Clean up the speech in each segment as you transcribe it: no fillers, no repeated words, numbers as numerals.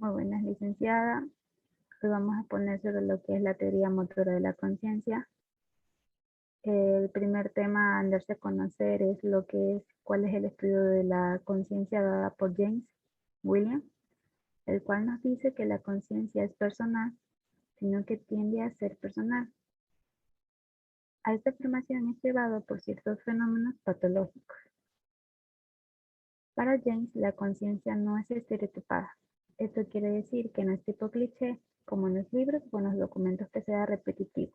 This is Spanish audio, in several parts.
Muy buenas, licenciada. Hoy vamos a poner sobre lo que es la teoría motora de la conciencia. El primer tema a darse a conocer es cuál es el estudio de la conciencia dada por James William, el cual nos dice que la conciencia es personal, sino que tiende a ser personal. A esta afirmación es llevado por ciertos fenómenos patológicos. Para James, la conciencia no es estereotipada. Esto quiere decir que no es tipo cliché, como en los libros o en los documentos que sea repetitivo.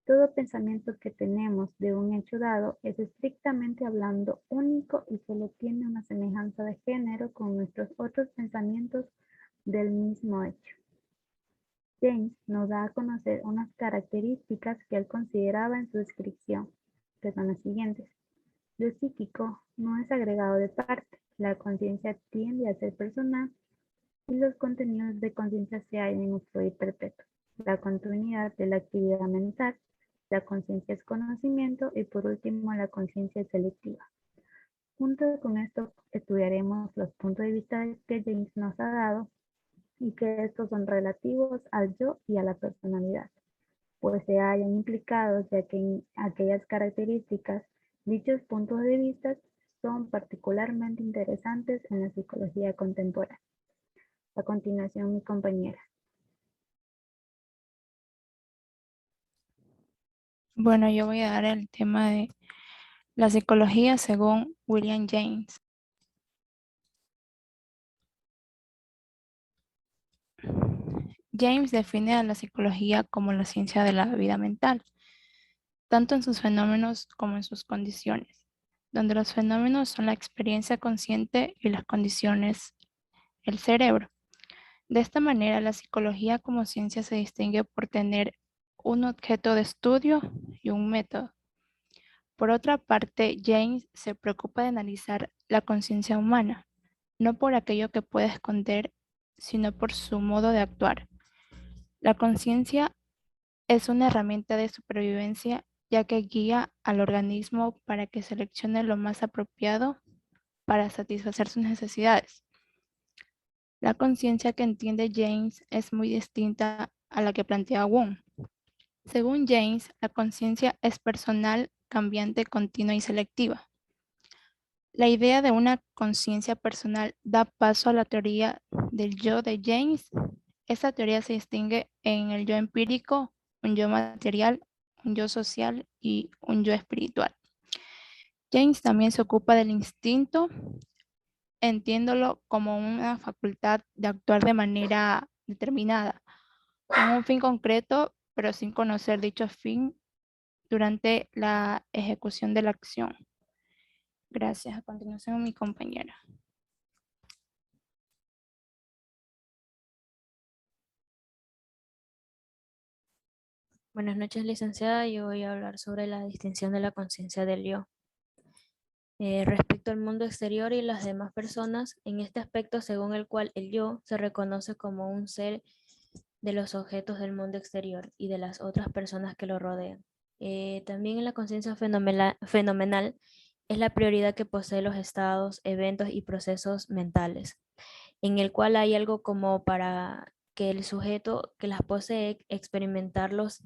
Todo pensamiento que tenemos de un hecho dado es estrictamente hablando único y solo tiene una semejanza de género con nuestros otros pensamientos del mismo hecho. James nos da a conocer unas características que él consideraba en su descripción, que son las siguientes. Lo psíquico no es agregado de parte, la conciencia tiende a ser personal y los contenidos de conciencia se hallan en un fluir perpetuo. La continuidad de la actividad mental, la conciencia es conocimiento y por último la conciencia es selectiva. Junto con esto estudiaremos los puntos de vista que James nos ha dado y que estos son relativos al yo y a la personalidad, pues se hallan implicados ya que en aquellas características, dichos puntos de vista son particularmente interesantes en la psicología contemporánea. A continuación, mi compañera. Bueno, yo voy a dar el tema de la psicología según William James. James define a la psicología como la ciencia de la vida mental, tanto en sus fenómenos como en sus condiciones, donde los fenómenos son la experiencia consciente y las condiciones, el cerebro. De esta manera, la psicología como ciencia se distingue por tener un objeto de estudio y un método. Por otra parte, James se preocupa de analizar la conciencia humana, no por aquello que puede esconder, sino por su modo de actuar. La conciencia es una herramienta de supervivencia ya que guía al organismo para que seleccione lo más apropiado para satisfacer sus necesidades. La conciencia que entiende James es muy distinta a la que plantea Wundt. Según James, la conciencia es personal, cambiante, continua y selectiva. La idea de una conciencia personal da paso a la teoría del yo de James. Esta teoría se distingue en el yo empírico, un yo material, un yo social y un yo espiritual. James también se ocupa del instinto, entiéndolo como una facultad de actuar de manera determinada, con un fin concreto, pero sin conocer dicho fin durante la ejecución de la acción. Gracias. A continuación, mi compañera. Buenas noches, licenciada. Yo voy a hablar sobre la distinción de la conciencia del yo. Respecto al mundo exterior y las demás personas, en este aspecto según el cual el yo se reconoce como un ser de los objetos del mundo exterior y de las otras personas que lo rodean. También en la conciencia fenomenal es la prioridad que posee los estados, eventos y procesos mentales, en el cual hay algo como para que el sujeto que las posee experimentarlos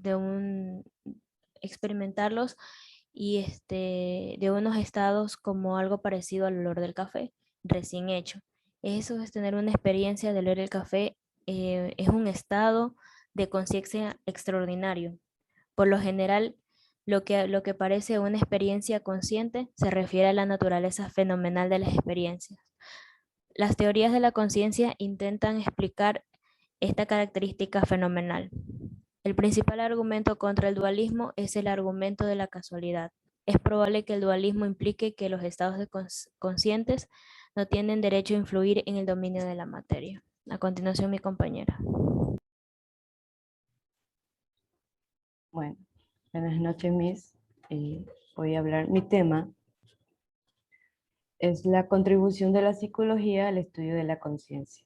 y de unos estados como algo parecido al olor del café recién hecho. Eso es tener una experiencia de oler el café, es un estado de conciencia extraordinario. Por lo general, lo que parece una experiencia consciente se refiere a la naturaleza fenomenal de las experiencias. Las teorías de la conciencia intentan explicar esta característica fenomenal. El principal argumento contra el dualismo es el argumento de la casualidad. Es probable que el dualismo implique que los estados conscientes no tienen derecho a influir en el dominio de la materia. A continuación, mi compañera. Bueno, buenas noches, Miss. Voy a hablar, mi tema es la contribución de la psicología al estudio de la conciencia.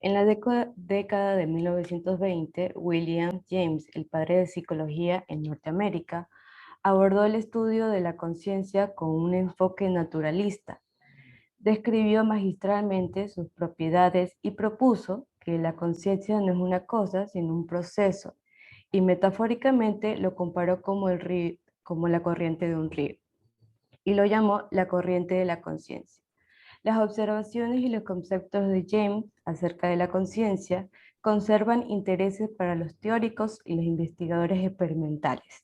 En la década de 1920, William James, el padre de psicología en Norteamérica, abordó el estudio de la conciencia con un enfoque naturalista. describió magistralmente sus propiedades y propuso que la conciencia no es una cosa, sino un proceso, y metafóricamente lo comparó como la corriente de un río, y lo llamó la corriente de la conciencia. Las observaciones y los conceptos de James acerca de la conciencia conservan intereses para los teóricos y los investigadores experimentales.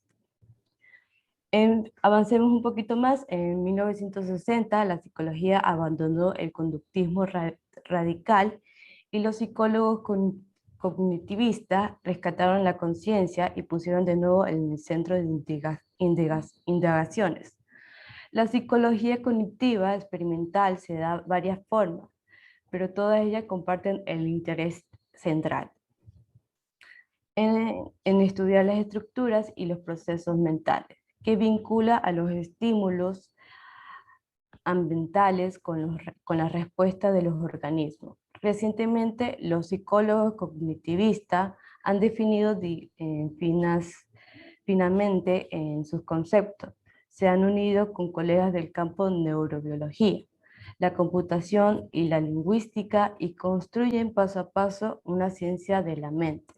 Avancemos un poquito más. En 1960 la psicología abandonó el conductismo radical y los psicólogos cognitivistas rescataron la conciencia y pusieron de nuevo en el centro de indagaciones. La psicología cognitiva experimental se da varias formas, pero todas ellas comparten el interés central en estudiar las estructuras y los procesos mentales, que vincula a los estímulos ambientales con la respuesta de los organismos. Recientemente, los psicólogos cognitivistas han definido finamente en sus conceptos. Se han unido con colegas del campo de neurobiología, la computación y la lingüística y construyen paso a paso una ciencia de la mente.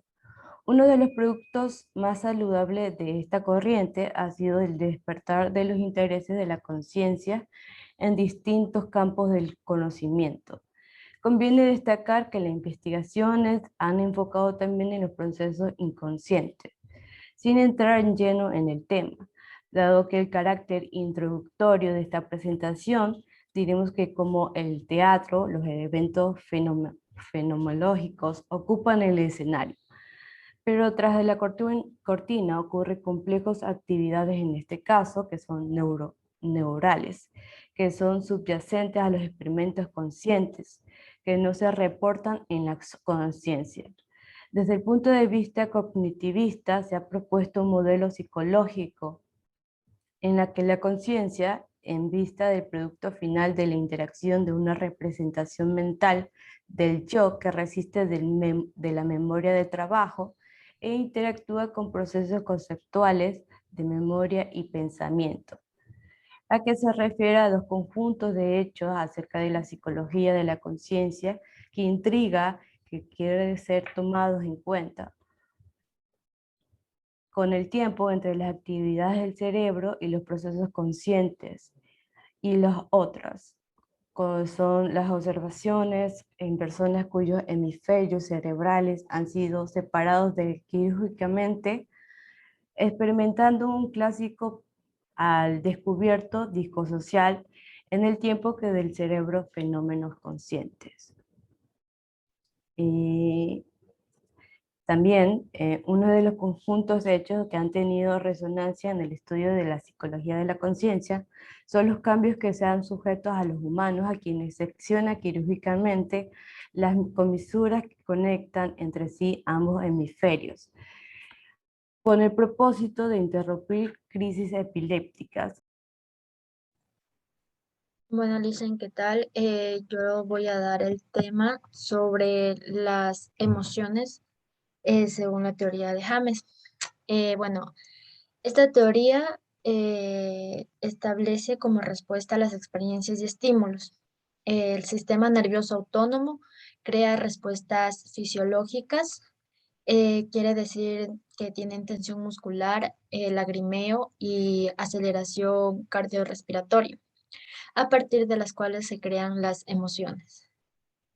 Uno de los productos más saludables de esta corriente ha sido el despertar de los intereses de la conciencia en distintos campos del conocimiento. Conviene destacar que las investigaciones han enfocado también en los procesos inconscientes, sin entrar en lleno en el tema, dado que el carácter introductorio de esta presentación, diremos que como el teatro, los eventos fenomenológicos ocupan el escenario. Pero tras de la cortina ocurren complejas actividades en este caso, que son neurales, que son subyacentes a los experimentos conscientes, que no se reportan en la conciencia. Desde el punto de vista cognitivista se ha propuesto un modelo psicológico en la que la conciencia, en vista del producto final de la interacción de una representación mental del yo que resiste de la memoria de trabajo, e interactúa con procesos conceptuales de memoria y pensamiento. ¿A qué se refiere a los conjuntos de hechos acerca de la psicología de la conciencia que intriga, que quiere ser tomados en cuenta con el tiempo entre las actividades del cerebro y los procesos conscientes y las otras? Son las observaciones en personas cuyos hemisferios cerebrales han sido separados quirúrgicamente, experimentando un clásico al descubierto discosocial en el tiempo que del cerebro fenómenos conscientes. Y también uno de los conjuntos de hechos que han tenido resonancia en el estudio de la psicología de la conciencia son los cambios que se han sujetos a los humanos a quienes secciona quirúrgicamente las comisuras que conectan entre sí ambos hemisferios, con el propósito de interrumpir crisis epilépticas. Bueno, Licen, ¿qué tal? Yo voy a dar el tema sobre las emociones según la teoría de James. Bueno, esta teoría establece como respuesta a las experiencias y estímulos. El sistema nervioso autónomo crea respuestas fisiológicas, quiere decir que tienen tensión muscular, lagrimeo y aceleración cardiorrespiratoria, a partir de las cuales se crean las emociones.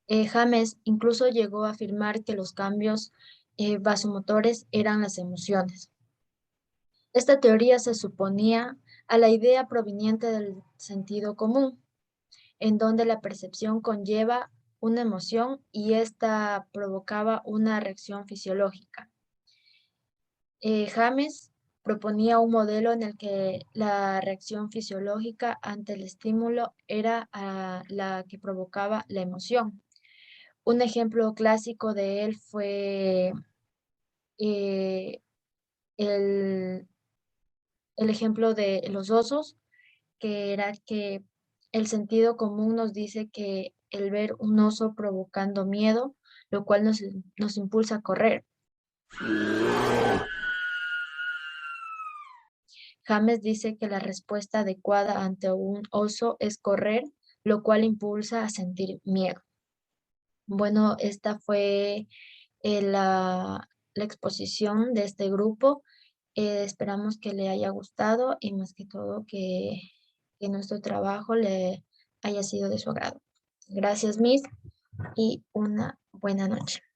James incluso llegó a afirmar que los cambios vasomotores eran las emociones. Esta teoría se suponía a la idea proveniente del sentido común, en donde la percepción conlleva una emoción y ésta provocaba una reacción fisiológica. James proponía un modelo en el que la reacción fisiológica ante el estímulo era la que provocaba la emoción. Un ejemplo clásico de él fue el ejemplo de los osos, que era que el sentido común nos dice que el ver un oso provocando miedo, lo cual nos impulsa a correr. James dice que la respuesta adecuada ante un oso es correr, lo cual impulsa a sentir miedo. Bueno, esta fue la exposición de este grupo. Esperamos que le haya gustado y más que todo que nuestro trabajo le haya sido de su agrado. Gracias, Miss, y una buena noche.